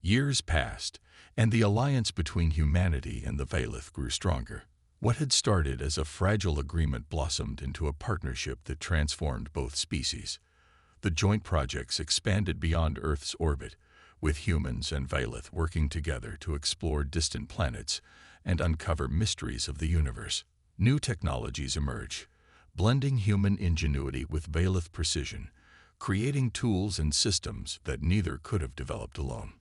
Years passed, and the alliance between humanity and the Valith grew stronger. What had started as a fragile agreement blossomed into a partnership that transformed both species. The joint projects expanded beyond Earth's orbit, with humans and Valith working together to explore distant planets and uncover mysteries of the universe. New technologies emerge, blending human ingenuity with Valith precision, creating tools and systems that neither could have developed alone.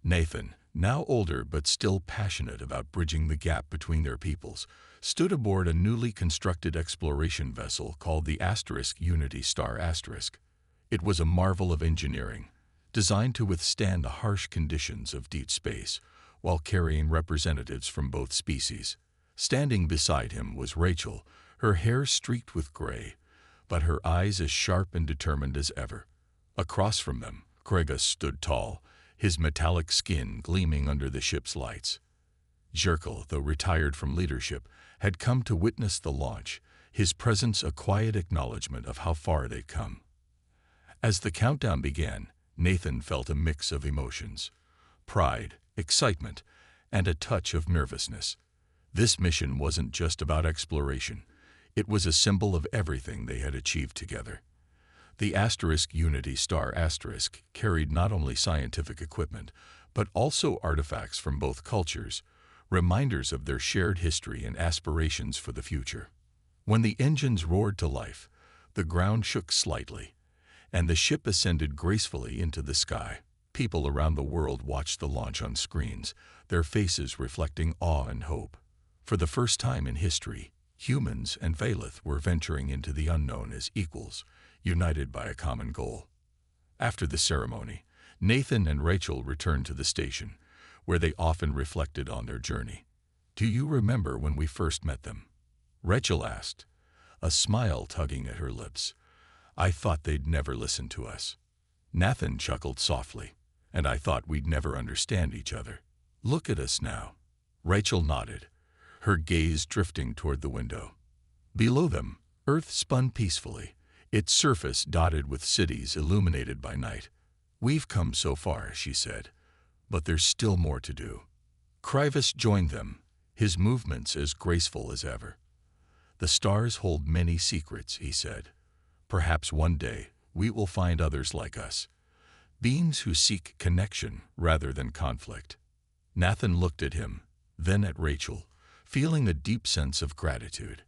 Nathan, now older but still passionate about bridging the gap between their peoples, stood aboard a newly constructed exploration vessel called the Unity Star Asterisk. It was a marvel of engineering, designed to withstand the harsh conditions of deep space, while carrying representatives from both species. Standing beside him was Rachel, her hair streaked with gray, but her eyes as sharp and determined as ever. Across from them, Kregas stood tall, his metallic skin gleaming under the ship's lights. Jerkel, though retired from leadership, had come to witness the launch, his presence a quiet acknowledgement of how far they'd come. As the countdown began, Nathan felt a mix of emotions: pride, excitement, and a touch of nervousness. This mission wasn't just about exploration. It was a symbol of everything they had achieved together. The Unity Star Asterisk carried not only scientific equipment, but also artifacts from both cultures, reminders of their shared history and aspirations for the future. When the engines roared to life, the ground shook slightly, and the ship ascended gracefully into the sky. People around the world watched the launch on screens, their faces reflecting awe and hope. For the first time in history, humans and Valith were venturing into the unknown as equals, united by a common goal. After the ceremony, Nathan and Rachel returned to the station, where they often reflected on their journey. "Do you remember when we first met them?" Rachel asked, a smile tugging at her lips. "I thought they'd never listen to us." Nathan chuckled softly, "And I thought we'd never understand each other. Look at us now." Rachel nodded, her gaze drifting toward the window. Below them, Earth spun peacefully, its surface dotted with cities illuminated by night. "We've come so far," she said, "but there's still more to do." Krivas joined them, his movements as graceful as ever. "The stars hold many secrets," he said. "Perhaps one day we will find others like us, beings who seek connection rather than conflict." Nathan looked at him, then at Rachel, feeling a deep sense of gratitude.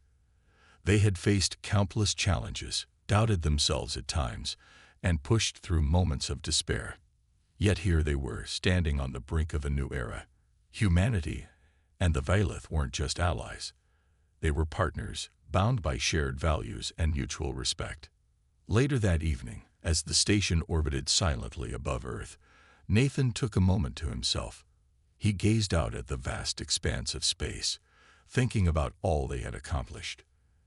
They had faced countless challenges, doubted themselves at times, and pushed through moments of despair. Yet here they were, standing on the brink of a new era. Humanity and the Valith weren't just allies. They were partners, bound by shared values and mutual respect. Later that evening, as the station orbited silently above Earth, Nathan took a moment to himself. He gazed out at the vast expanse of space, thinking about all they had accomplished.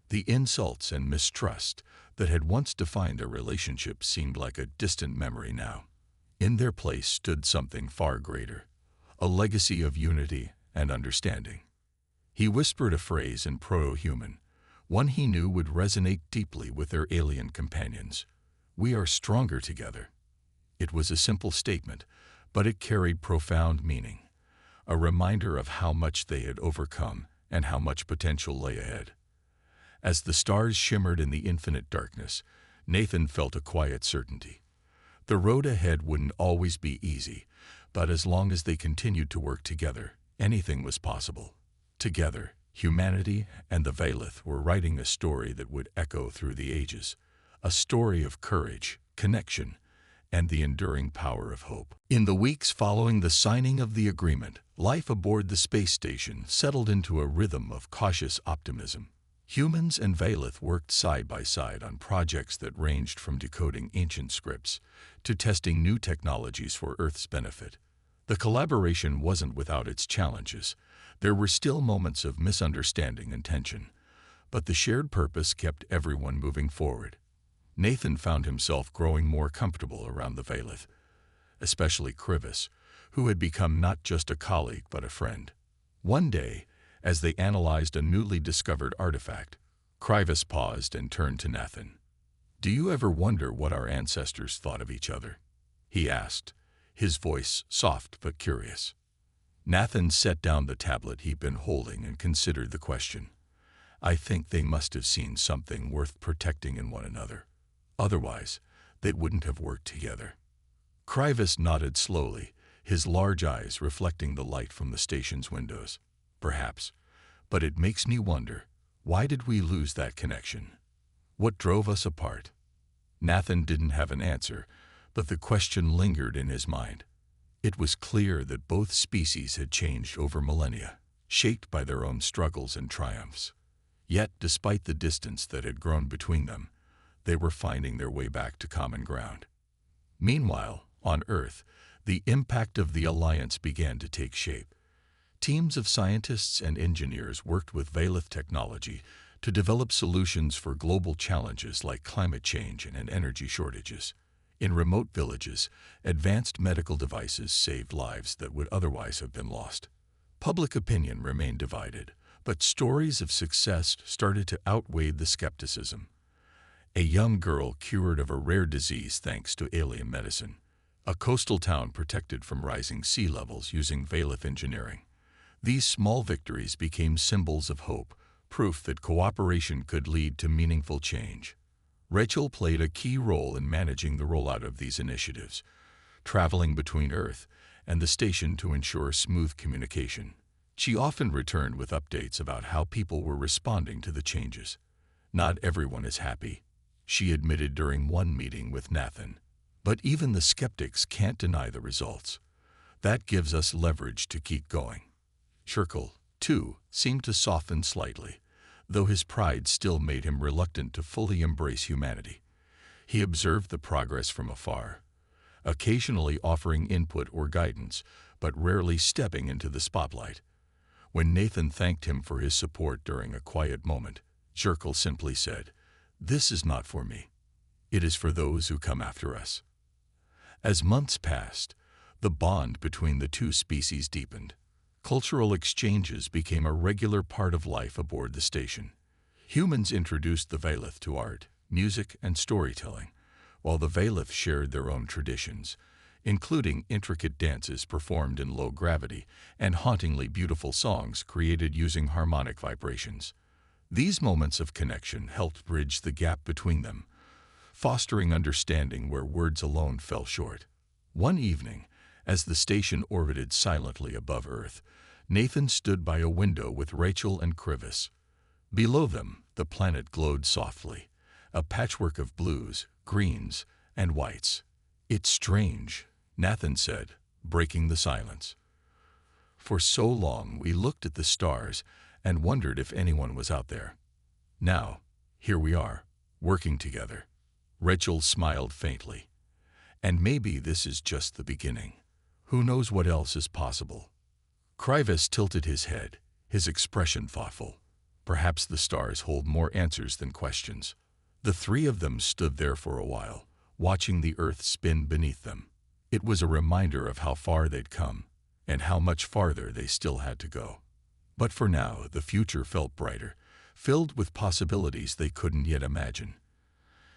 The insults and mistrust that had once defined their relationship seemed like a distant memory now. In their place stood something far greater, a legacy of unity and understanding. He whispered a phrase in Proto-Human, one he knew would resonate deeply with their alien companions: "We are stronger together." It was a simple statement, but it carried profound meaning, a reminder of how much they had overcome and how much potential lay ahead. As the stars shimmered in the infinite darkness, Nathan felt a quiet certainty. The road ahead wouldn't always be easy, but as long as they continued to work together, anything was possible. Together, humanity and the Valith were writing a story that would echo through the ages, a story of courage, connection, and the enduring power of hope. In the weeks following the signing of the agreement, life aboard the space station settled into a rhythm of cautious optimism. Humans and Valith worked side by side on projects that ranged from decoding ancient scripts to testing new technologies for Earth's benefit. The collaboration wasn't without its challenges. There were still moments of misunderstanding and tension, but the shared purpose kept everyone moving forward. Nathan found himself growing more comfortable around the Valith, especially Krivas, who had become not just a colleague but a friend. One day, as they analyzed a newly discovered artifact, Krivas paused and turned to Nathan. "Do you ever wonder what our ancestors thought of each other?" he asked, his voice soft but curious. Nathan set down the tablet he'd been holding and considered the question. I think they must have seen something worth protecting in one another. Otherwise, they wouldn't have worked together. Krivas nodded slowly, his large eyes reflecting the light from the station's windows. Perhaps, but it makes me wonder, why did we lose that connection? What drove us apart? Nathan didn't have an answer, but the question lingered in his mind. It was clear that both species had changed over millennia, shaped by their own struggles and triumphs. Yet, despite the distance that had grown between them, they were finding their way back to common ground. Meanwhile, on Earth, the impact of the alliance began to take shape. Teams of scientists and engineers worked with Valeth technology to develop solutions for global challenges like climate change and energy shortages. In remote villages, advanced medical devices saved lives that would otherwise have been lost. Public opinion remained divided, but stories of success started to outweigh the skepticism. A young girl cured of a rare disease thanks to alien medicine. A coastal town protected from rising sea levels using Valeth engineering. These small victories became symbols of hope, proof that cooperation could lead to meaningful change. Rachel played a key role in managing the rollout of these initiatives, traveling between Earth and the station to ensure smooth communication. She often returned with updates about how people were responding to the changes. Not everyone is happy, she admitted during one meeting with Nathan. But even the skeptics can't deny the results. That gives us leverage to keep going. Shirkle, too, seemed to soften slightly, though his pride still made him reluctant to fully embrace humanity. He observed the progress from afar, occasionally offering input or guidance, but rarely stepping into the spotlight. When Nathan thanked him for his support during a quiet moment, Shirkle simply said, "This is not for me. It is for those who come after us." As months passed, the bond between the two species deepened. Cultural exchanges became a regular part of life aboard the station. Humans introduced the Valeth to art, music, and storytelling, while the Valeth shared their own traditions, including intricate dances performed in low gravity and hauntingly beautiful songs created using harmonic vibrations. These moments of connection helped bridge the gap between them, fostering understanding where words alone fell short. One evening, as the station orbited silently above Earth, Nathan stood by a window with Rachel and Krivas. Below them, the planet glowed softly, a patchwork of blues, greens, and whites. "It's strange," Nathan said, breaking the silence. "For so long we looked at the stars and wondered if anyone was out there. Now, here we are, working together." Rachel smiled faintly. "And maybe this is just the beginning. Who knows what else is possible?" Krivas tilted his head, his expression thoughtful. Perhaps the stars hold more answers than questions. The three of them stood there for a while, watching the Earth spin beneath them. It was a reminder of how far they'd come, and how much farther they still had to go. But for now, the future felt brighter, filled with possibilities they couldn't yet imagine.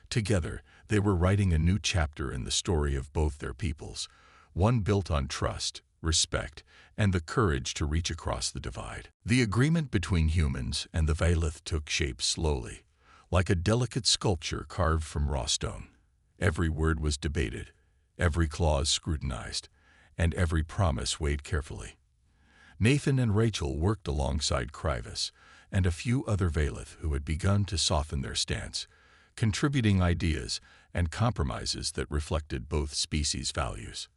Together, they were writing a new chapter in the story of both their peoples, one built on trust, respect, and the courage to reach across the divide. The agreement between humans and the Valeth took shape slowly, like a delicate sculpture carved from raw stone. Every word was debated, every clause scrutinized, and every promise weighed carefully. Nathan and Rachel worked alongside Krivas and a few other Valeth who had begun to soften their stance, contributing ideas and compromises that reflected both species' values.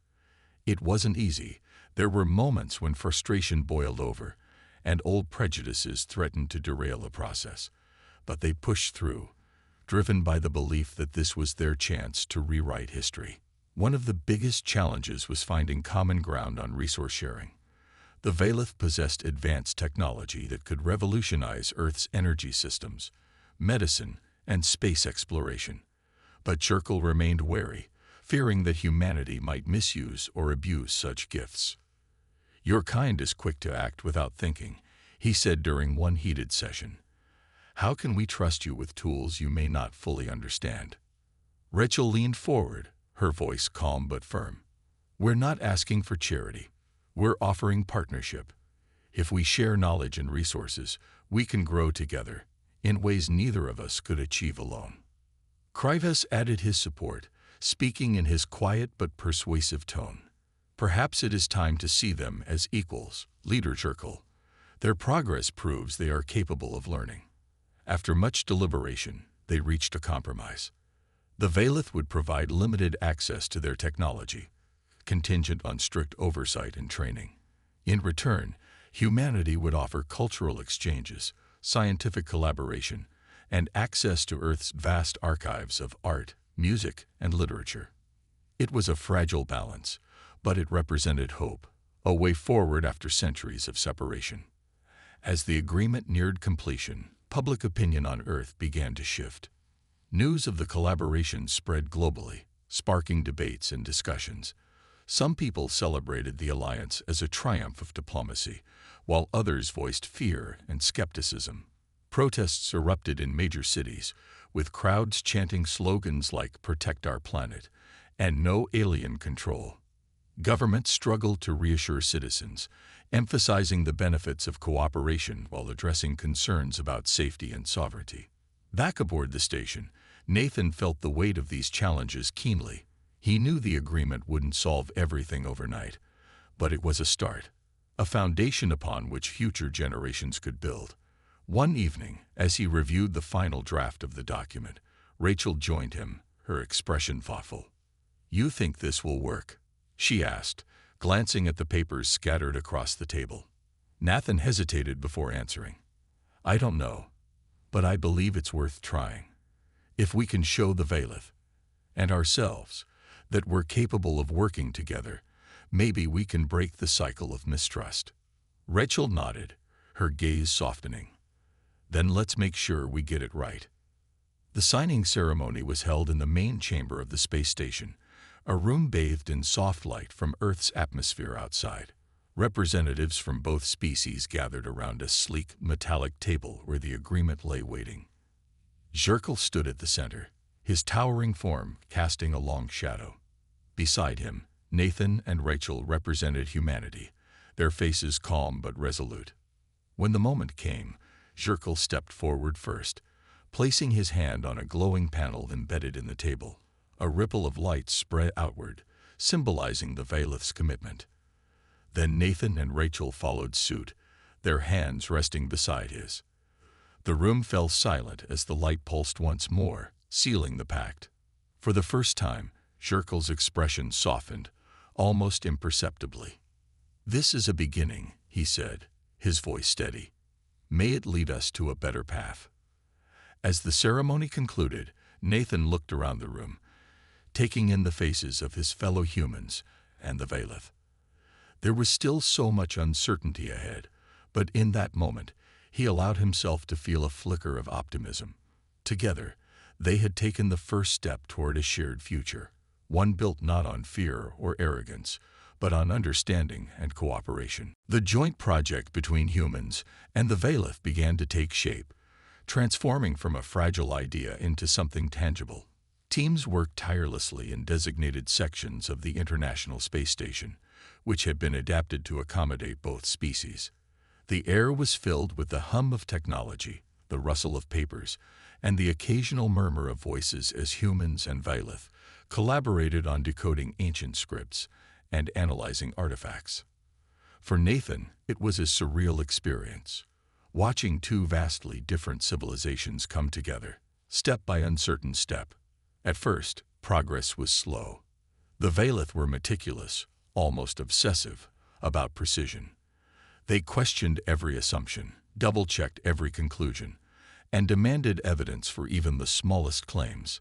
It wasn't easy. There were moments when frustration boiled over, and old prejudices threatened to derail the process. But they pushed through, driven by the belief that this was their chance to rewrite history. One of the biggest challenges was finding common ground on resource sharing. The Valeth possessed advanced technology that could revolutionize Earth's energy systems, medicine, and space exploration. But Shirkle remained wary, fearing that humanity might misuse or abuse such gifts. "Your kind is quick to act without thinking," he said during one heated session. "How can we trust you with tools you may not fully understand?" Rachel leaned forward, her voice calm but firm. We're not asking for charity. We're offering partnership. If we share knowledge and resources, we can grow together in ways neither of us could achieve alone. Krivas added his support, speaking in his quiet but persuasive tone. Perhaps it is time to see them as equals, Leader Zirkle. Their progress proves they are capable of learning. After much deliberation, they reached a compromise. The Valeth would provide limited access to their technology, contingent on strict oversight and training. In return, humanity would offer cultural exchanges, scientific collaboration, and access to Earth's vast archives of art, music, and literature. It was a fragile balance, but it represented hope, a way forward after centuries of separation. As the agreement neared completion, public opinion on Earth began to shift. News of the collaboration spread globally, sparking debates and discussions. Some people celebrated the alliance as a triumph of diplomacy, while others voiced fear and skepticism. Protests erupted in major cities, with crowds chanting slogans like "Protect our planet" and "No alien control." Governments struggled to reassure citizens, emphasizing the benefits of cooperation while addressing concerns about safety and sovereignty. Back aboard the station, Nathan felt the weight of these challenges keenly. He knew the agreement wouldn't solve everything overnight, but it was a start, a foundation upon which future generations could build. One evening, as he reviewed the final draft of the document, Rachel joined him, her expression thoughtful. "You think this will work?" she asked, glancing at the papers scattered across the table. Nathan hesitated before answering. "I don't know, but I believe it's worth trying. If we can show the Valeth, and ourselves, that we're capable of working together, maybe we can break the cycle of mistrust." Rachel nodded, her gaze softening. "Then let's make sure we get it right." The signing ceremony was held in the main chamber of the space station, a room bathed in soft light from Earth's atmosphere outside. Representatives from both species gathered around a sleek, metallic table where the agreement lay waiting. Zirkle stood at the center, his towering form casting a long shadow. Beside him, Nathan and Rachel represented humanity, their faces calm but resolute. When the moment came, Zirkle stepped forward first, placing his hand on a glowing panel embedded in the table. A ripple of light spread outward, symbolizing the Valeth's commitment. Then Nathan and Rachel followed suit, their hands resting beside his. The room fell silent as the light pulsed once more, sealing the pact. For the first time, Zirkle's expression softened, almost imperceptibly. "This is a beginning," he said, his voice steady. "May it lead us to a better path." As the ceremony concluded, Nathan looked around the room, taking in the faces of his fellow humans and the Valeth. There was still so much uncertainty ahead, but in that moment, he allowed himself to feel a flicker of optimism. Together, they had taken the first step toward a shared future, one built not on fear or arrogance, but on understanding and cooperation. The joint project between humans and the Valeth began to take shape, transforming from a fragile idea into something tangible. Teams worked tirelessly in designated sections of the International Space Station, which had been adapted to accommodate both species. The air was filled with the hum of technology, the rustle of papers, and the occasional murmur of voices as humans and Valeth collaborated on decoding ancient scripts and analyzing artifacts. For Nathan, it was a surreal experience, watching two vastly different civilizations come together, step by uncertain step. At first, progress was slow. The Valeth were meticulous, almost obsessive, about precision. They questioned every assumption, double-checked every conclusion, and demanded evidence for even the smallest claims.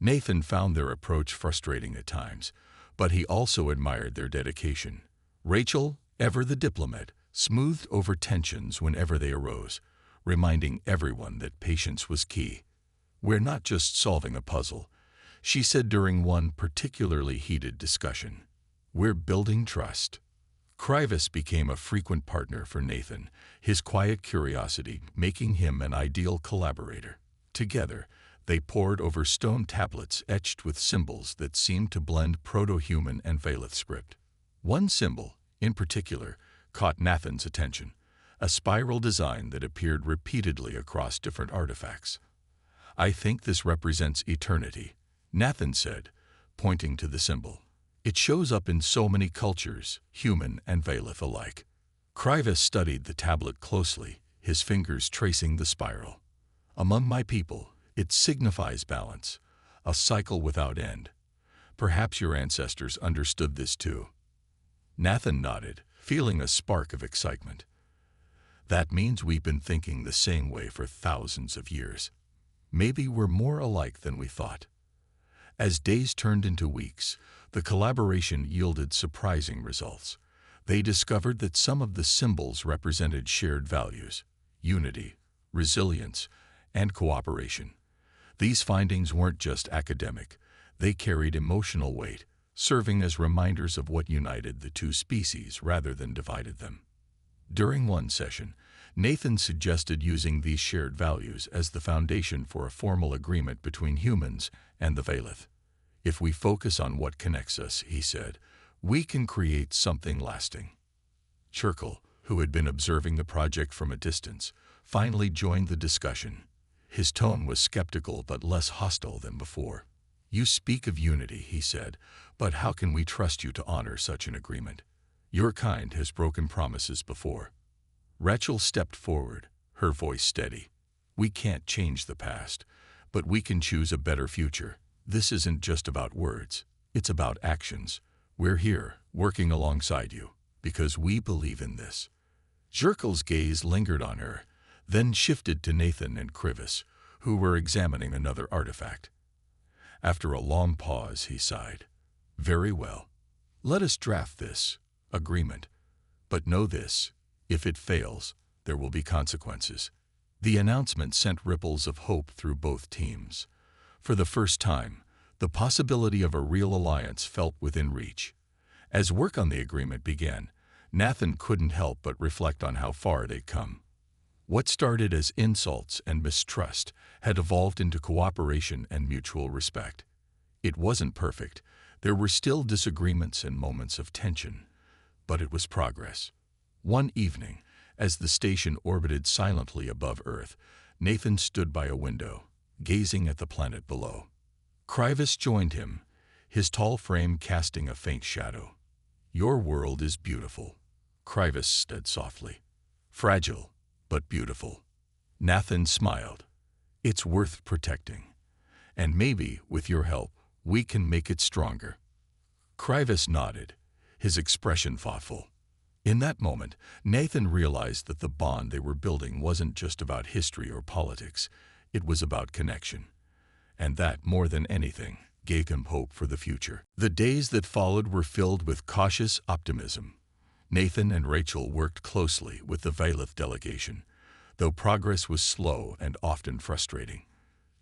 Nathan found their approach frustrating at times, but he also admired their dedication. Rachel, ever the diplomat, smoothed over tensions whenever they arose, reminding everyone that patience was key. "We're not just solving a puzzle," she said during one particularly heated discussion. "We're building trust." Krivas became a frequent partner for Nathan, his quiet curiosity making him an ideal collaborator. Together, they pored over stone tablets etched with symbols that seemed to blend proto-human and Valeth script. One symbol, in particular, caught Nathan's attention, a spiral design that appeared repeatedly across different artifacts. "I think this represents eternity," Nathan said, pointing to the symbol. "It shows up in so many cultures, human and Valeth alike." Krivis studied the tablet closely, his fingers tracing the spiral. "Among my people, it signifies balance, a cycle without end. Perhaps your ancestors understood this too." Nathan nodded, feeling a spark of excitement. "That means we've been thinking the same way for thousands of years. Maybe we're more alike than we thought." As days turned into weeks, the collaboration yielded surprising results. They discovered that some of the symbols represented shared values: unity, resilience, and cooperation. These findings weren't just academic, they carried emotional weight, serving as reminders of what united the two species rather than divided them. During one session, Nathan suggested using these shared values as the foundation for a formal agreement between humans and the Valeth. "If we focus on what connects us," he said, "we can create something lasting." Churchill, who had been observing the project from a distance, finally joined the discussion. His tone was skeptical but less hostile than before. "You speak of unity," he said, "but how can we trust you to honor such an agreement? Your kind has broken promises before." Rachel stepped forward, her voice steady. "We can't change the past, but we can choose a better future. This isn't just about words, it's about actions. We're here, working alongside you, because we believe in this." Churchill's gaze lingered on her, then shifted to Nathan and Krivis, who were examining another artifact. After a long pause, he sighed. "Very well. Let us draft this agreement. But know this, if it fails, there will be consequences." The announcement sent ripples of hope through both teams. For the first time, the possibility of a real alliance felt within reach. As work on the agreement began, Nathan couldn't help but reflect on how far they'd come. What started as insults and mistrust had evolved into cooperation and mutual respect. It wasn't perfect. There were still disagreements and moments of tension, but it was progress. One evening, as the station orbited silently above Earth, Nathan stood by a window, gazing at the planet below. Krivis joined him, his tall frame casting a faint shadow. "Your world is beautiful," Krivis said softly. "Fragile, but beautiful." Nathan smiled. "It's worth protecting. And maybe, with your help, we can make it stronger." Krivis nodded, his expression thoughtful. In that moment, Nathan realized that the bond they were building wasn't just about history or politics, it was about connection. And that, more than anything, gave him hope for the future. The days that followed were filled with cautious optimism. Nathan and Rachel worked closely with the Valeth delegation, though progress was slow and often frustrating.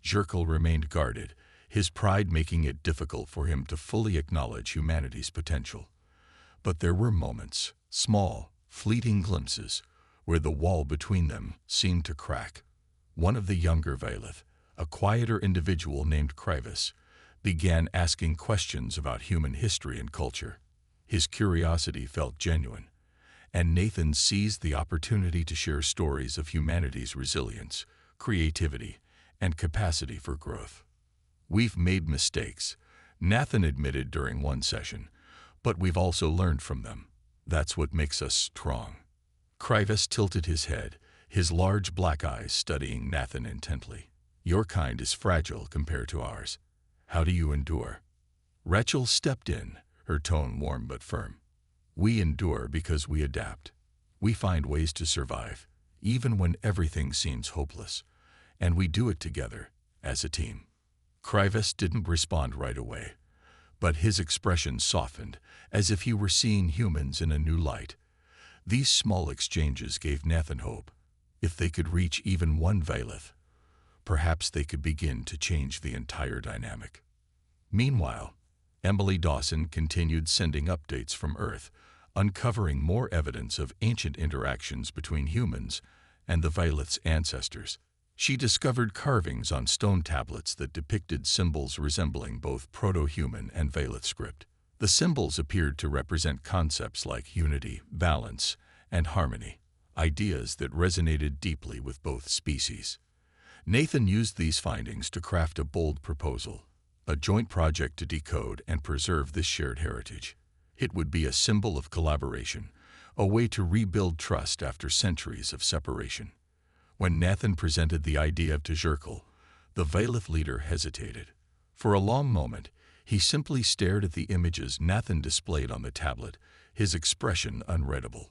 Churchill remained guarded, his pride making it difficult for him to fully acknowledge humanity's potential. But there were moments, small, fleeting glimpses, where the wall between them seemed to crack. One of the younger Valeth, a quieter individual named Krivis, began asking questions about human history and culture. His curiosity felt genuine, and Nathan seized the opportunity to share stories of humanity's resilience, creativity, and capacity for growth. "We've made mistakes," Nathan admitted during one session, "but we've also learned from them. That's what makes us strong." Krivis tilted his head, his large black eyes studying Nathan intently. "Your kind is fragile compared to ours. How do you endure?" Rachel stepped in, her tone warm but firm. "We endure because we adapt. We find ways to survive, even when everything seems hopeless. And we do it together, as a team." Krivis didn't respond right away, but his expression softened, as if he were seeing humans in a new light. These small exchanges gave Nathan hope. If they could reach even one Valeth, perhaps they could begin to change the entire dynamic. Meanwhile, Emily Dawson continued sending updates from Earth, uncovering more evidence of ancient interactions between humans and the Valeth's ancestors. She discovered carvings on stone tablets that depicted symbols resembling both proto-human and Valeth script. The symbols appeared to represent concepts like unity, balance, and harmony, ideas that resonated deeply with both species. Nathan used these findings to craft a bold proposal, a joint project to decode and preserve this shared heritage. It would be a symbol of collaboration, a way to rebuild trust after centuries of separation. When Nathan presented the idea to Zirkle, the Valith leader hesitated. For a long moment, he simply stared at the images Nathan displayed on the tablet, his expression unreadable.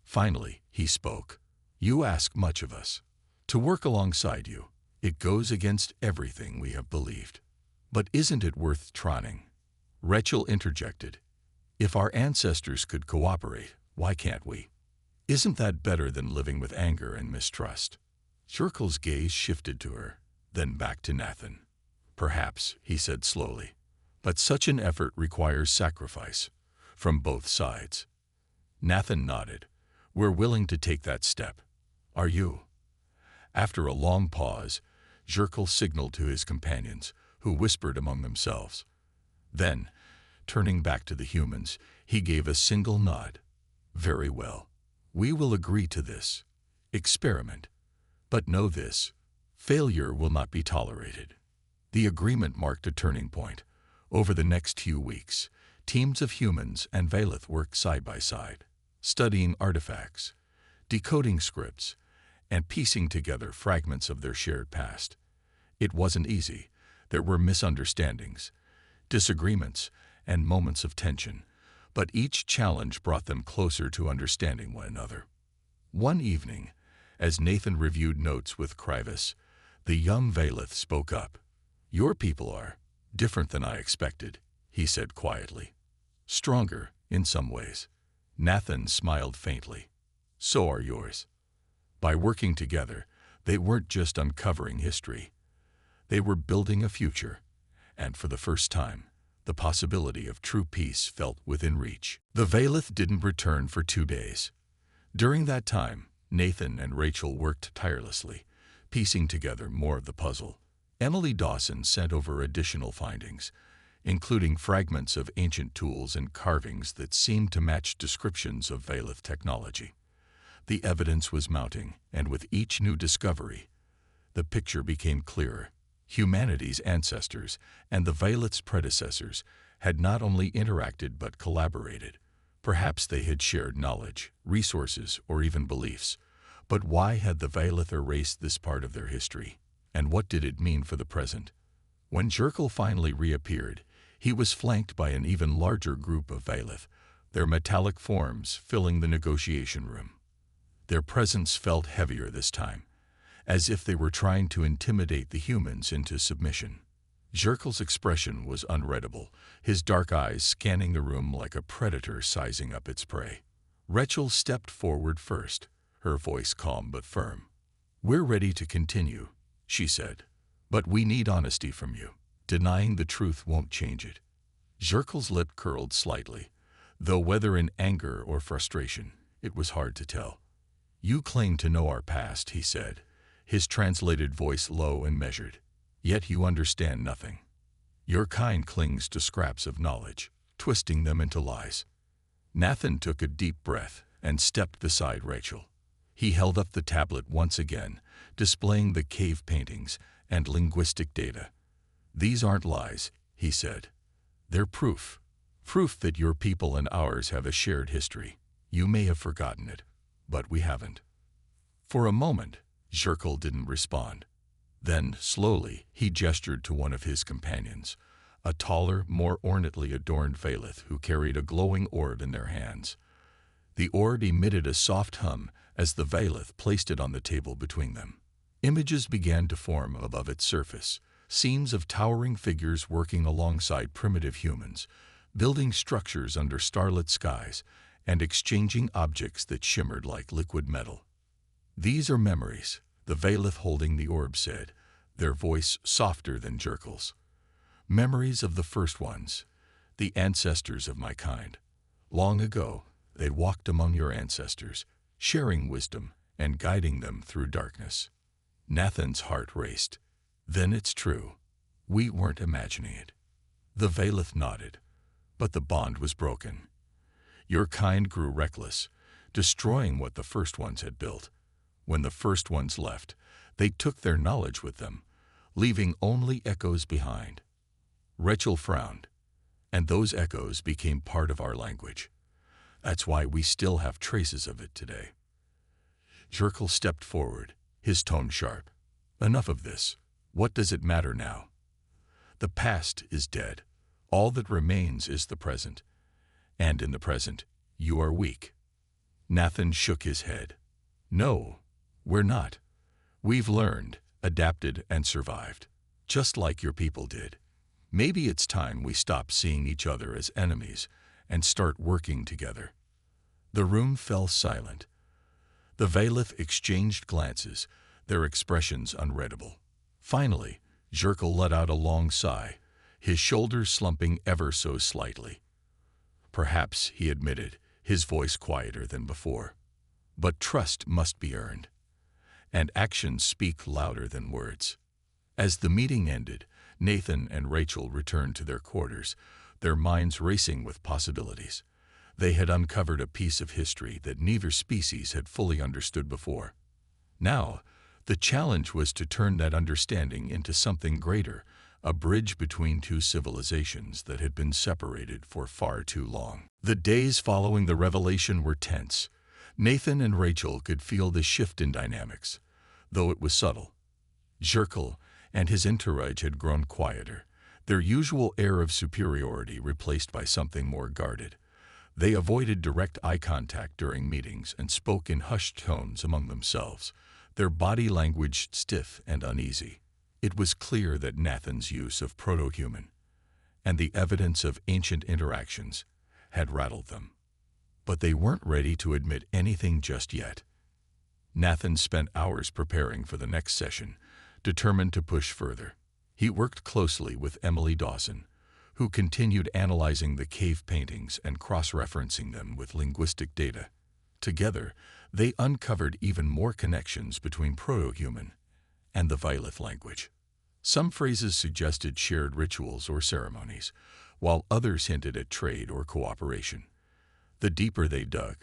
Finally, he spoke. "You ask much of us. To work alongside you, it goes against everything we have believed. But isn't it worth trying?" Rachel interjected. "If our ancestors could cooperate, why can't we? Isn't that better than living with anger and mistrust?" Zirkle's gaze shifted to her, then back to Nathan. "Perhaps," he said slowly, "but such an effort requires sacrifice from both sides." Nathan nodded. "We're willing to take that step. Are you?" After a long pause, Zirkle signaled to his companions, who whispered among themselves. Then, turning back to the humans, he gave a single nod. "Very well. We will agree to this experiment. But know this, failure will not be tolerated." The agreement marked a turning point. Over the next few weeks, teams of humans and Valith worked side by side, studying artifacts, decoding scripts, and piecing together fragments of their shared past. It wasn't easy. There were misunderstandings, disagreements, and moments of tension, but each challenge brought them closer to understanding one another. One evening, as Nathan reviewed notes with Krivis, the young Valith spoke up. "Your people are different than I expected," he said quietly. "Stronger, in some ways." Nathan smiled faintly. "So are yours." By working together, they weren't just uncovering history. They were building a future, and for the first time, the possibility of true peace felt within reach. The Valith didn't return for 2 days. During that time, Nathan and Rachel worked tirelessly, piecing together more of the puzzle. Emily Dawson sent over additional findings, including fragments of ancient tools and carvings that seemed to match descriptions of Valith technology. The evidence was mounting, and with each new discovery, the picture became clearer. Humanity's ancestors and the Valith's predecessors had not only interacted but collaborated. Perhaps they had shared knowledge, resources, or even beliefs. But why had the Valith erased this part of their history? And what did it mean for the present? When Zirkle finally reappeared, he was flanked by an even larger group of Valith, their metallic forms filling the negotiation room. Their presence felt heavier this time, as if they were trying to intimidate the humans into submission. Zirkle's expression was unreadable, his dark eyes scanning the room like a predator sizing up its prey. Rachel stepped forward first, her voice calm but firm. "We're ready to continue," she said, "but we need honesty from you. Denying the truth won't change it." Zirkle's lip curled slightly, though whether in anger or frustration, it was hard to tell. "You claim to know our past," he said, his translated voice low and measured. "Yet you understand nothing. Your kind clings to scraps of knowledge, twisting them into lies." Nathan took a deep breath and stepped beside Rachel. He held up the tablet once again, displaying the cave paintings and linguistic data. "These aren't lies," he said. "They're proof. Proof that your people and ours have a shared history. You may have forgotten it, but we haven't." For a moment, Zirkle didn't respond. Then, slowly, he gestured to one of his companions, a taller, more ornately adorned Valith who carried a glowing orb in their hands. The orb emitted a soft hum as the Valith placed it on the table between them. Images began to form above its surface, scenes of towering figures working alongside primitive humans, building structures under starlit skies, and exchanging objects that shimmered like liquid metal. "These are memories," the Valith holding the orb said, their voice softer than Zirkle's. "Memories of the first ones, the ancestors of my kind. Long ago, they walked among your ancestors, sharing wisdom and guiding them through darkness." Nathan's heart raced. "Then it's true. We weren't imagining it." The Valith nodded. But the bond was broken. Your kind grew reckless, destroying what the first ones had built. When the first ones left, they took their knowledge with them, leaving only echoes behind. Rachel frowned, and those echoes became part of our language. That's why we still have traces of it today. Jerkle stepped forward, his tone sharp. Enough of this. What does it matter now? The past is dead. All that remains is the present. And in the present, you are weak. Nathan shook his head. No, we're not. We've learned, adapted, and survived, just like your people did. Maybe it's time we stop seeing each other as enemies and start working together. The room fell silent. The Valith exchanged glances, their expressions unreadable. Finally, Jerkle let out a long sigh, his shoulders slumping ever so slightly. Perhaps, he admitted, his voice quieter than before. But trust must be earned, and actions speak louder than words. As the meeting ended, Nathan and Rachel returned to their quarters, their minds racing with possibilities. They had uncovered a piece of history that neither species had fully understood before. Now, the challenge was to turn that understanding into something greater, a bridge between two civilizations that had been separated for far too long. The days following the revelation were tense. Nathan and Rachel could feel the shift in dynamics, though it was subtle. Jerkle and his entourage had grown quieter, their usual air of superiority replaced by something more guarded. They avoided direct eye contact during meetings and spoke in hushed tones among themselves, their body language stiff and uneasy. It was clear that Nathan's use of proto-human and the evidence of ancient interactions had rattled them. But they weren't ready to admit anything just yet. Nathan spent hours preparing for the next session, determined to push further. He worked closely with Emily Dawson, who continued analyzing the cave paintings and cross-referencing them with linguistic data. Together, they uncovered even more connections between proto-human and the Valith language. Some phrases suggested shared rituals or ceremonies, while others hinted at trade or cooperation. The deeper they dug,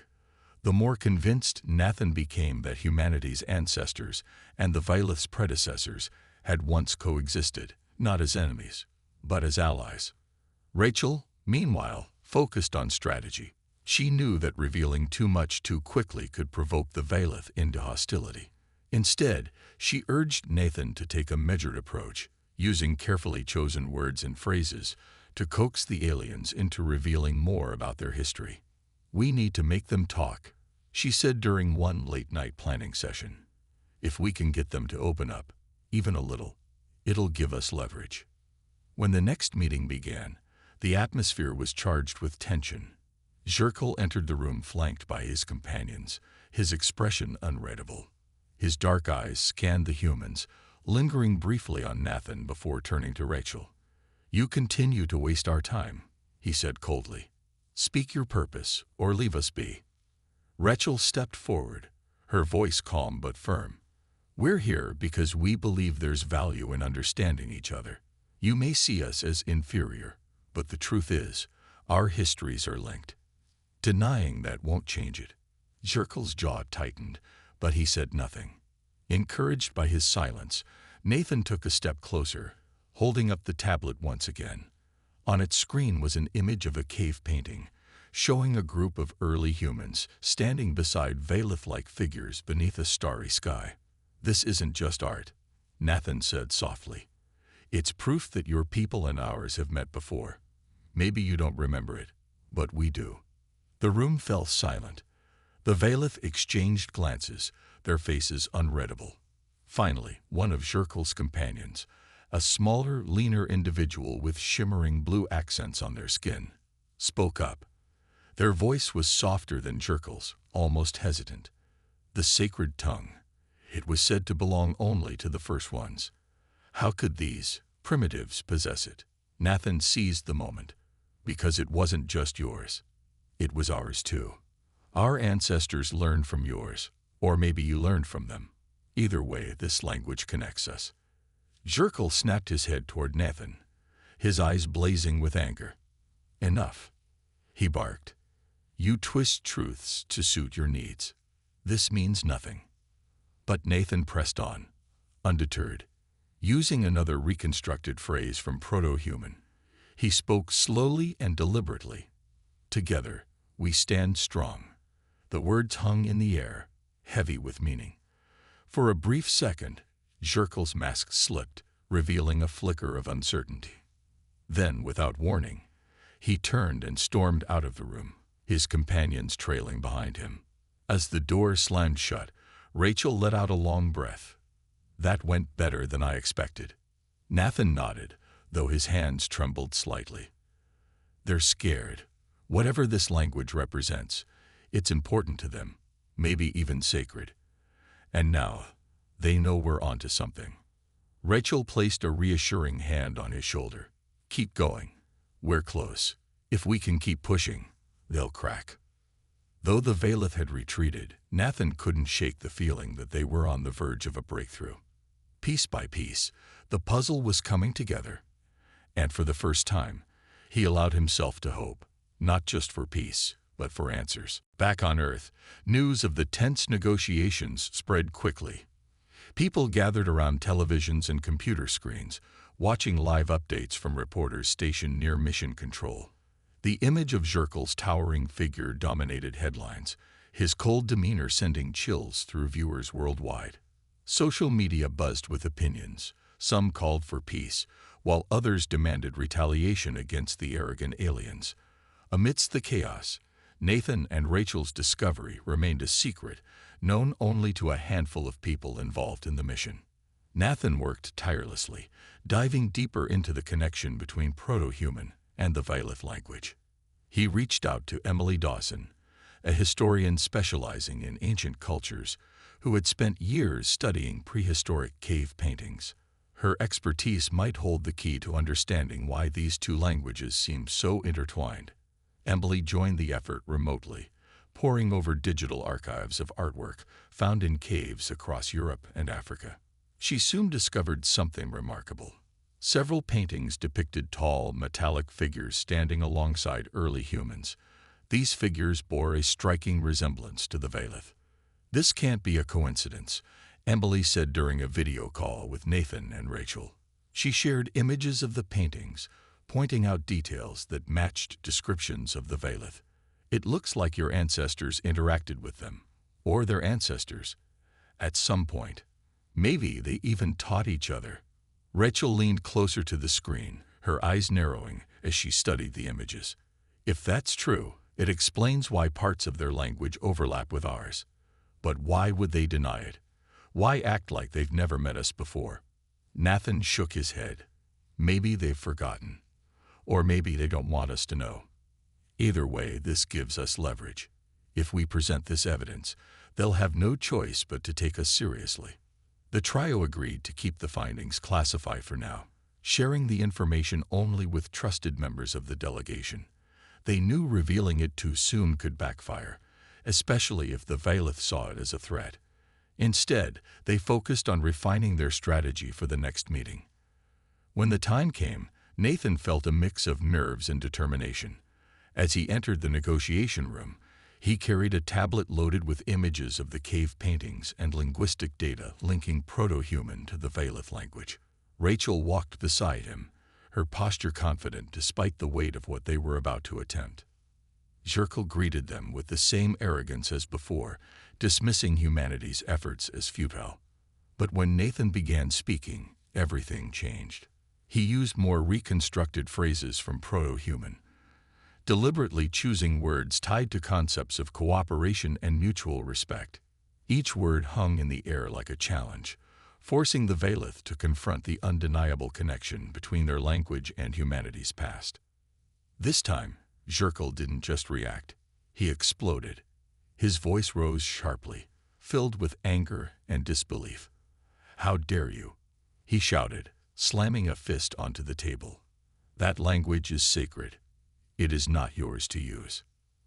the more convinced Nathan became that humanity's ancestors and the Valith's predecessors had once coexisted, not as enemies, but as allies. Rachel, meanwhile, focused on strategy. She knew that revealing too much too quickly could provoke the Valith into hostility. Instead, she urged Nathan to take a measured approach, using carefully chosen words and phrases to coax the aliens into revealing more about their history. "We need to make them talk," she said during one late-night planning session. "If we can get them to open up, even a little, it'll give us leverage." When the next meeting began, the atmosphere was charged with tension. Jerkle entered the room flanked by his companions, his expression unreadable. His dark eyes scanned the humans, lingering briefly on Nathan before turning to Rachel. "You continue to waste our time," he said coldly. "Speak your purpose, or leave us be." Rachel stepped forward, her voice calm but firm. "We're here because we believe there's value in understanding each other. You may see us as inferior, but the truth is, our histories are linked. Denying that won't change it." Jerkle's jaw tightened, but he said nothing. Encouraged by his silence, Nathan took a step closer, holding up the tablet once again. On its screen was an image of a cave painting, showing a group of early humans standing beside Valith-like figures beneath a starry sky. "This isn't just art," Nathan said softly. "It's proof that your people and ours have met before. Maybe you don't remember it, but we do." The room fell silent. The Valith exchanged glances, their faces unreadable. Finally, one of Jerkle's companions, a smaller, leaner individual with shimmering blue accents on their skin, spoke up. Their voice was softer than Jerkle's, almost hesitant. The sacred tongue. It was said to belong only to the first ones. How could these primitives possess it? Nathan seized the moment. "Because it wasn't just yours. It was ours too. Our ancestors learned from yours, or maybe you learned from them. Either way, this language connects us." Jerkle snapped his head toward Nathan, his eyes blazing with anger. Enough, he barked. You twist truths to suit your needs. This means nothing. But Nathan pressed on, undeterred. Using another reconstructed phrase from proto-human, he spoke slowly and deliberately. Together, we stand strong. The words hung in the air, heavy with meaning. For a brief second, Zirkel's mask slipped, revealing a flicker of uncertainty. Then, without warning, he turned and stormed out of the room, his companions trailing behind him. As the door slammed shut, Rachel let out a long breath. That went better than I expected. Nathan nodded, though his hands trembled slightly. They're scared. Whatever this language represents, it's important to them, maybe even sacred. And now, they know we're onto something. Rachel placed a reassuring hand on his shoulder. Keep going. We're close. If we can keep pushing, they'll crack. Though the Valeth had retreated, Nathan couldn't shake the feeling that they were on the verge of a breakthrough. Piece by piece, the puzzle was coming together. And for the first time, he allowed himself to hope, not just for peace, but for answers. Back on Earth, news of the tense negotiations spread quickly. People gathered around televisions and computer screens, watching live updates from reporters stationed near Mission Control. The image of Zirkel's towering figure dominated headlines, his cold demeanor sending chills through viewers worldwide. Social media buzzed with opinions. Some called for peace, while others demanded retaliation against the arrogant aliens. Amidst the chaos, Nathan and Rachel's discovery remained a secret, known only to a handful of people involved in the mission. Nathan worked tirelessly, diving deeper into the connection between proto-human and the Valeth language. He reached out to Emily Dawson, a historian specializing in ancient cultures, who had spent years studying prehistoric cave paintings. Her expertise might hold the key to understanding why these two languages seemed so intertwined. Emily joined the effort remotely, poring over digital archives of artwork found in caves across Europe and Africa. She soon discovered something remarkable. Several paintings depicted tall, metallic figures standing alongside early humans. These figures bore a striking resemblance to the Valeth. This can't be a coincidence, Emily said during a video call with Nathan and Rachel. She shared images of the paintings, pointing out details that matched descriptions of the Valeth. It looks like your ancestors interacted with them, or their ancestors, at some point. Maybe they even taught each other. Rachel leaned closer to the screen, her eyes narrowing as she studied the images. If that's true, it explains why parts of their language overlap with ours. But why would they deny it? Why act like they've never met us before? Nathan shook his head. Maybe they've forgotten. Or maybe they don't want us to know. Either way, this gives us leverage. If we present this evidence, they'll have no choice but to take us seriously. The trio agreed to keep the findings classified for now, sharing the information only with trusted members of the delegation. They knew revealing it too soon could backfire, especially if the Valeth saw it as a threat. Instead, they focused on refining their strategy for the next meeting. When the time came, Nathan felt a mix of nerves and determination. As he entered the negotiation room, he carried a tablet loaded with images of the cave paintings and linguistic data linking proto-human to the Valeth language. Rachel walked beside him, her posture confident despite the weight of what they were about to attempt. Zirkel greeted them with the same arrogance as before, dismissing humanity's efforts as futile. But when Nathan began speaking, everything changed. He used more reconstructed phrases from proto-human, deliberately choosing words tied to concepts of cooperation and mutual respect. Each word hung in the air like a challenge, forcing the Valeth to confront the undeniable connection between their language and humanity's past. This time, Zirkel didn't just react. He exploded. His voice rose sharply, filled with anger and disbelief. "How dare you?" he shouted, slamming a fist onto the table. "That language is sacred. It is not yours to use."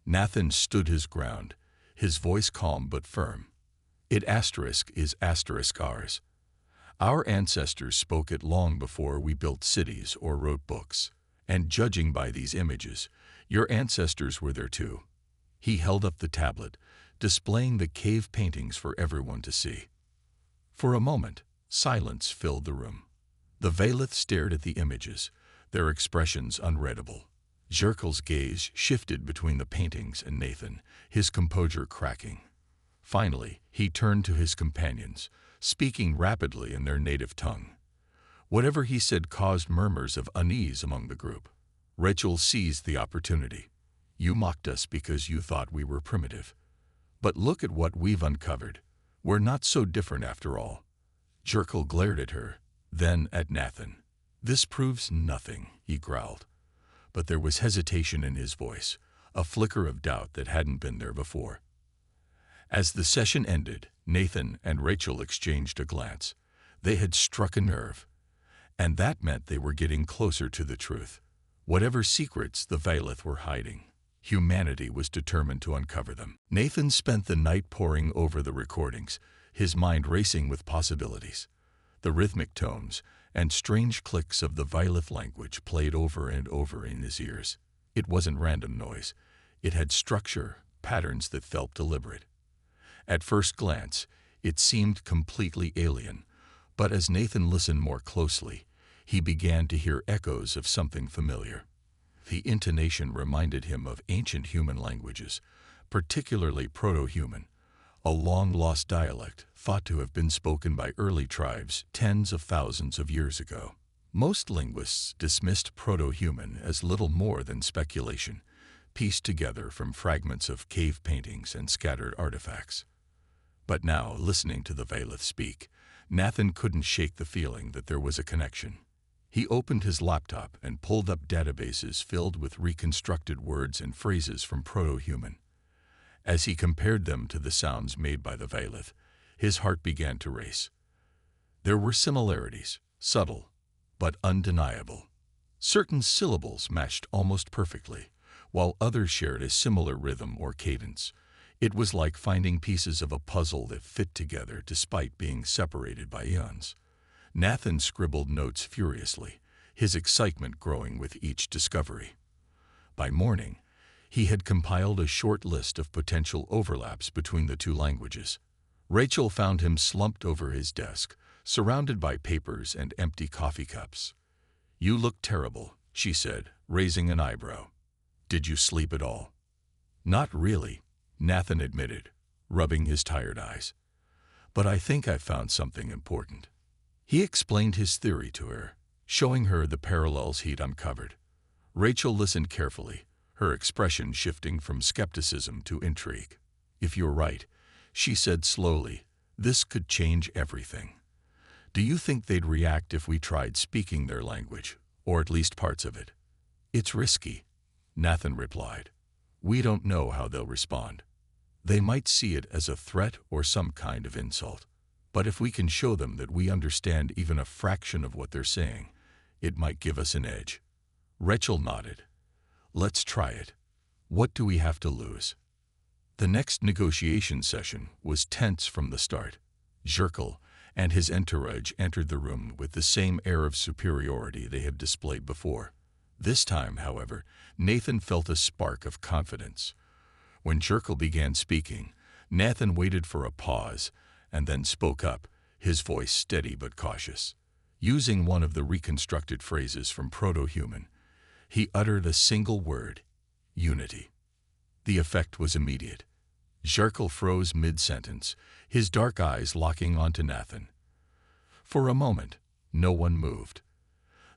Nathan stood his ground, his voice calm but firm. "It is ours. Our ancestors spoke it long before we built cities or wrote books. And judging by these images, Your ancestors were there too. He held up the tablet, displaying the cave paintings for everyone to see. For a moment, silence filled the room. The Valeth stared at the images, their expressions unreadable. Jerkel's gaze shifted between the paintings and Nathan, his composure cracking. Finally, he turned to his companions, speaking rapidly in their native tongue. Whatever he said caused murmurs of unease among the group. Rachel seized the opportunity. You mocked us because you thought we were primitive. But look at what we've uncovered. We're not so different after all. Jerkel glared at her, then at Nathan. This proves nothing, he growled. But there was hesitation in his voice, a flicker of doubt that hadn't been there before. As the session ended, Nathan and Rachel exchanged a glance. They had struck a nerve. And that meant they were getting closer to the truth. Whatever secrets the Valeth were hiding, humanity was determined to uncover them. Nathan spent the night poring over the recordings, his mind racing with possibilities. The rhythmic tones and strange clicks of the Valeth language played over and over in his ears. It wasn't random noise. It had structure, patterns that felt deliberate. At first glance, it seemed completely alien, but as Nathan listened more closely, he began to hear echoes of something familiar. The intonation reminded him of ancient human languages, particularly Proto-Human, a long-lost dialect thought to have been spoken by early tribes tens of thousands of years ago. Most linguists dismissed Proto-Human as little more than speculation, pieced together from fragments of cave paintings and scattered artifacts. But now, listening to the Valeth speak, Nathan couldn't shake the feeling that there was a connection. He opened his laptop and pulled up databases filled with reconstructed words and phrases from Proto-Human. As he compared them to the sounds made by the Valeth, his heart began to race. There were similarities, subtle, but undeniable. Certain syllables matched almost perfectly, while others shared a similar rhythm or cadence. It was like finding pieces of a puzzle that fit together despite being separated by eons. Nathan scribbled notes furiously, his excitement growing with each discovery. By morning, he had compiled a short list of potential overlaps between the two languages. Rachel found him slumped over his desk, surrounded by papers and empty coffee cups. "You look terrible," she said, raising an eyebrow. "Did you sleep at all?" "Not really," Nathan admitted, rubbing his tired eyes. "But I think I found something important." He explained his theory to her, showing her the parallels he'd uncovered. Rachel listened carefully, her expression shifting from skepticism to intrigue. "If you're right," she said slowly, "this could change everything. Do you think they'd react if we tried speaking their language, or at least parts of it?" "It's risky," Nathan replied. "We don't know how they'll respond. They might see it as a threat or some kind of insult. But if we can show them that we understand even a fraction of what they're saying, it might give us an edge." Rachel nodded. "Let's try it. What do we have to lose?" The next negotiation session was tense from the start. Jerkel and his entourage entered the room with the same air of superiority they had displayed before. This time, however, Nathan felt a spark of confidence. When Jerkel began speaking, Nathan waited for a pause and then spoke up, his voice steady but cautious. Using one of the reconstructed phrases from Proto-Human, he uttered a single word: unity. The effect was immediate. Jerkel froze mid-sentence, his dark eyes locking onto Nathan. For a moment, no one moved.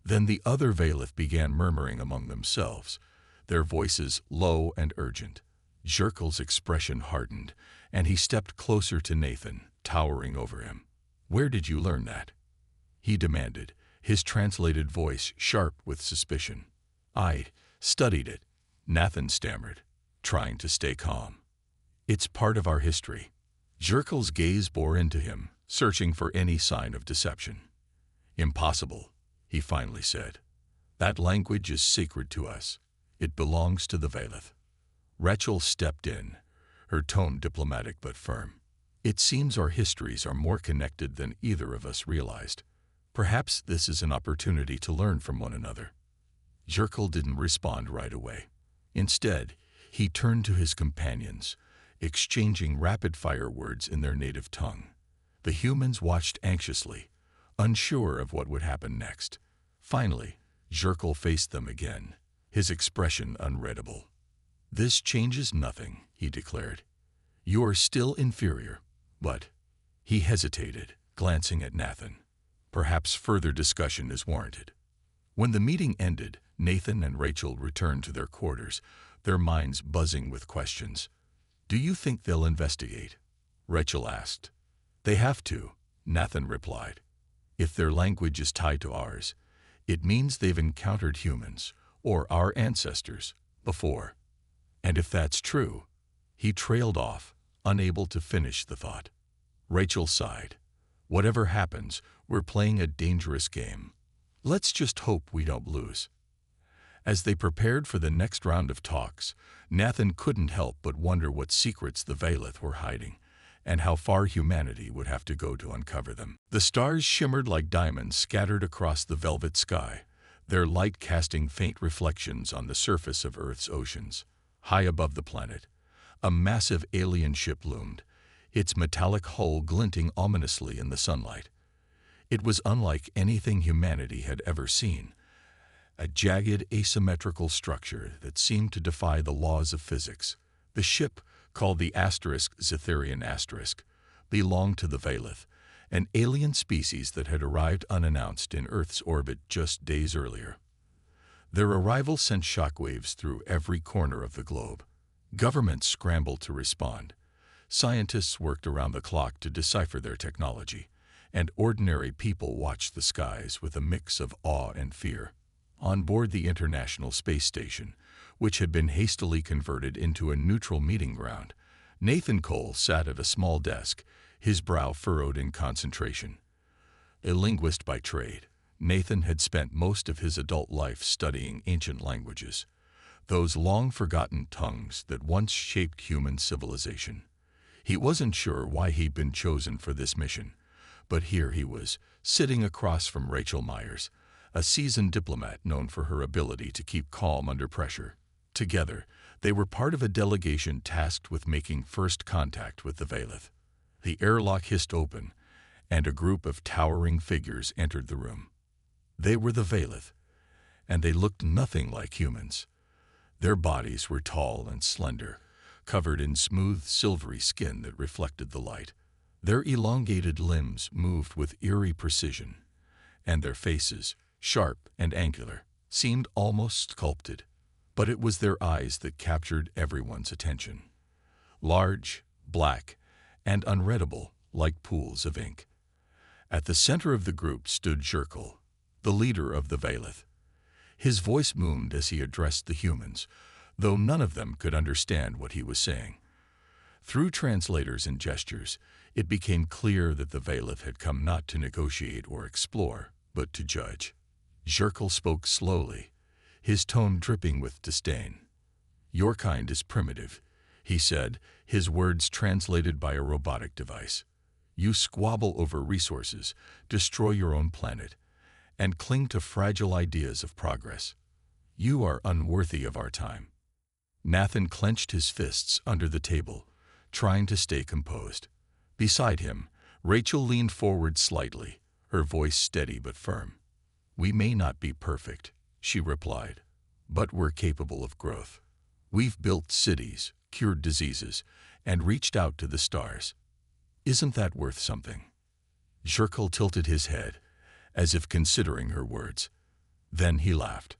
Then the other Valeth began murmuring among themselves, their voices low and urgent. Jerkel's expression hardened, and he stepped closer to Nathan, towering over him. "Where did you learn that?" he demanded, his translated voice sharp with suspicion. "I studied it," Nathan stammered, trying to stay calm. "It's part of our history." Jerkel's gaze bore into him, searching for any sign of deception. "Impossible," he finally said. "That language is sacred to us. It belongs to the Valeth." Rachel stepped in, her tone diplomatic but firm. "It seems our histories are more connected than either of us realized. Perhaps this is an opportunity to learn from one another." Jerkel didn't respond right away. Instead, he turned to his companions, exchanging rapid-fire words in their native tongue. The humans watched anxiously, unsure of what would happen next. Finally, Zirkle faced them again, his expression unreadable. "This changes nothing," he declared. "You are still inferior, but—" He hesitated, glancing at Nathan. Perhaps further discussion is warranted. When the meeting ended, Nathan and Rachel returned to their quarters, their minds buzzing with questions. "Do you think they'll investigate?" Rachel asked. "They have to," Nathan replied. "If their language is tied to ours, it means they've encountered humans, or our ancestors, before. And if that's true—" He trailed off, unable to finish the thought. Rachel sighed. "Whatever happens, we're playing a dangerous game. Let's just hope we don't lose." As they prepared for the next round of talks, Nathan couldn't help but wonder what secrets the Vailith were hiding, and how far humanity would have to go to uncover them. The stars shimmered like diamonds scattered across the velvet sky, their light casting faint reflections on the surface of Earth's oceans. High above the planet, a massive alien ship loomed, its metallic hull glinting ominously in the sunlight. It was unlike anything humanity had ever seen, a jagged, asymmetrical structure that seemed to defy the laws of physics. The ship, called the Zetherian*, belonged to the Vailith, an alien species that had arrived unannounced in Earth's orbit just days earlier. Their arrival sent shockwaves through every corner of the globe. Governments scrambled to respond. Scientists worked around the clock to decipher their technology, and ordinary people watched the skies with a mix of awe and fear. On board the International Space Station, which had been hastily converted into a neutral meeting ground, Nathan Cole sat at a small desk, his brow furrowed in concentration. A linguist by trade, Nathan had spent most of his adult life studying ancient languages, those long-forgotten tongues that once shaped human civilization. He wasn't sure why he'd been chosen for this mission, but here he was, sitting across from Rachel Myers, a seasoned diplomat known for her ability to keep calm under pressure. Together, they were part of a delegation tasked with making first contact with the Vailith. The airlock hissed open, and a group of towering figures entered the room. They were the Vailith, and they looked nothing like humans. Their bodies were tall and slender, covered in smooth, silvery skin that reflected the light. Their elongated limbs moved with eerie precision, and their faces, sharp and angular, seemed almost sculpted. But it was their eyes that captured everyone's attention. Large, black, and unreadable like pools of ink. At the center of the group stood Zirkle, the leader of the Vailith. His voice boomed as he addressed the humans, though none of them could understand what he was saying. Through translators and gestures, it became clear that the Vailith had come not to negotiate or explore, but to judge. Zirkle spoke slowly, his tone dripping with disdain. "Your kind is primitive," he said, his words translated by a robotic device. "You squabble over resources, destroy your own planet, and cling to fragile ideas of progress. You are unworthy of our time." Nathan clenched his fists under the table, trying to stay composed. Beside him, Rachel leaned forward slightly, her voice steady but firm. "We may not be perfect," she replied, "but we're capable of growth. We've built cities, cured diseases, and reached out to the stars. Isn't that worth something?" Zirkle tilted his head, as if considering her words. Then he laughed,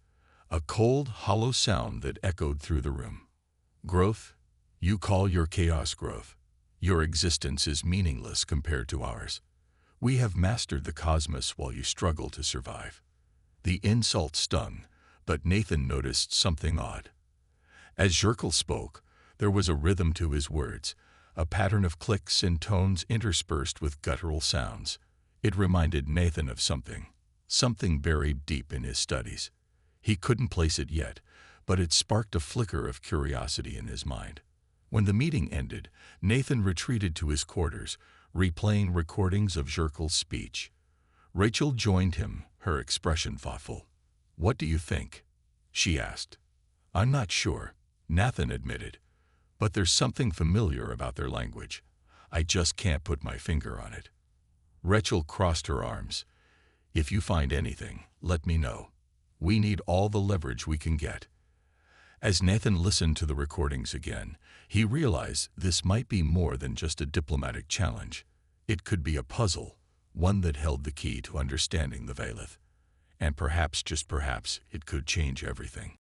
a cold, hollow sound that echoed through the room. "Growth? You call your chaos growth. Your existence is meaningless compared to ours. We have mastered the cosmos while you struggle to survive." The insult stung, but Nathan noticed something odd. As Zirkle spoke, there was a rhythm to his words, a pattern of clicks and tones interspersed with guttural sounds. It reminded Nathan of something buried deep in his studies. He couldn't place it yet, but it sparked a flicker of curiosity in his mind. When the meeting ended, Nathan retreated to his quarters, replaying recordings of Zirkle's speech. Rachel joined him, her expression thoughtful. "What do you think?" she asked. "I'm not sure," Nathan admitted, but there's something familiar about their language. I just can't put my finger on it. Rachel crossed her arms. If you find anything, let me know. We need all the leverage we can get. As Nathan listened to the recordings again, he realized this might be more than just a diplomatic challenge. It could be a puzzle, one that held the key to understanding the Veilith. And perhaps, just perhaps, it could change everything.